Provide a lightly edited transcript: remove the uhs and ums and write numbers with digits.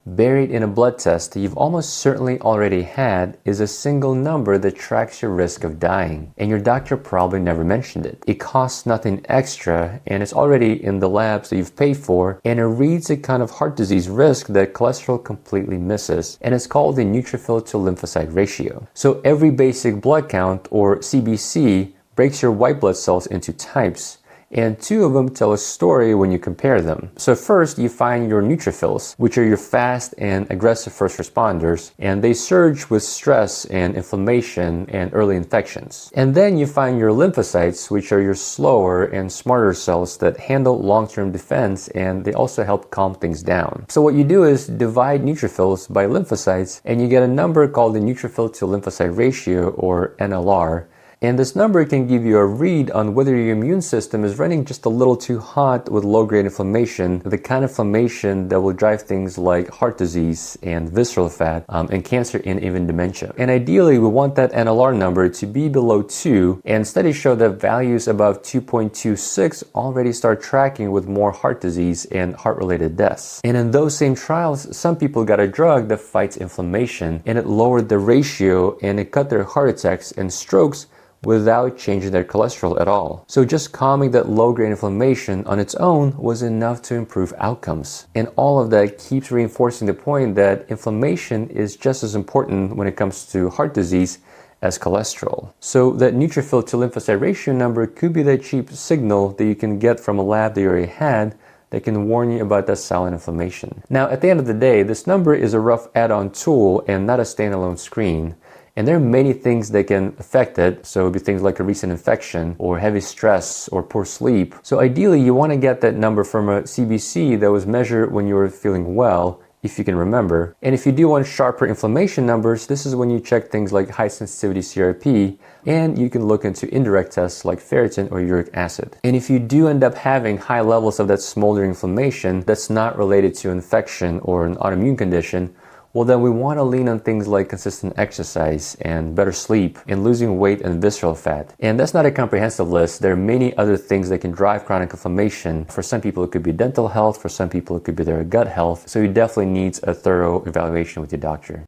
Buried in a blood test that you've almost certainly already had is a single number that tracks your risk of dying, and your doctor probably never mentioned it. It costs nothing extra, and it's already in the labs that you've paid for, and it reads a kind of heart disease risk that cholesterol completely misses, and it's called the neutrophil to lymphocyte ratio. So every basic blood count, or CBC, breaks your white blood cells into types, and two of them tell a story when you compare them. So first, you find your neutrophils, which are your fast and aggressive first responders, and they surge with stress and inflammation and early infections. And then you find your lymphocytes, which are your slower and smarter cells that handle long-term defense, and they also help calm things down. So what you do is divide neutrophils by lymphocytes, and you get a number called the neutrophil to lymphocyte ratio, or NLR. And this number can give you a read on whether your immune system is running just a little too hot with low-grade inflammation, the kind of inflammation that will drive things like heart disease and visceral fat and cancer and even dementia. And ideally, we want that NLR number to be below 2, and studies show that values above 2.26 already start tracking with more heart disease and heart-related deaths. And in those same trials, some people got a drug that fights inflammation, and it lowered the ratio and it cut their heart attacks and strokes without changing their cholesterol at all. So just calming that low-grade inflammation on its own was enough to improve outcomes. And all of that keeps reinforcing the point that inflammation is just as important when it comes to heart disease as cholesterol. So that neutrophil to lymphocyte ratio number could be that cheap signal that you can get from a lab that you already had that can warn you about that silent inflammation. Now, at the end of the day, this number is a rough add-on tool and not a standalone screen. And there are many things that can affect it. So it would be things like a recent infection or heavy stress or poor sleep. So ideally, you want to get that number from a CBC that was measured when you were feeling well, if you can remember. And if you do want sharper inflammation numbers, this is when you check things like high sensitivity CRP, and you can look into indirect tests like ferritin or uric acid. And if you do end up having high levels of that smoldering inflammation that's not related to infection or an autoimmune condition, well, then we want to lean on things like consistent exercise and better sleep and losing weight and visceral fat. And that's not a comprehensive list. There are many other things that can drive chronic inflammation. For some people, it could be dental health. For some people, it could be their gut health. So you definitely need a thorough evaluation with your doctor.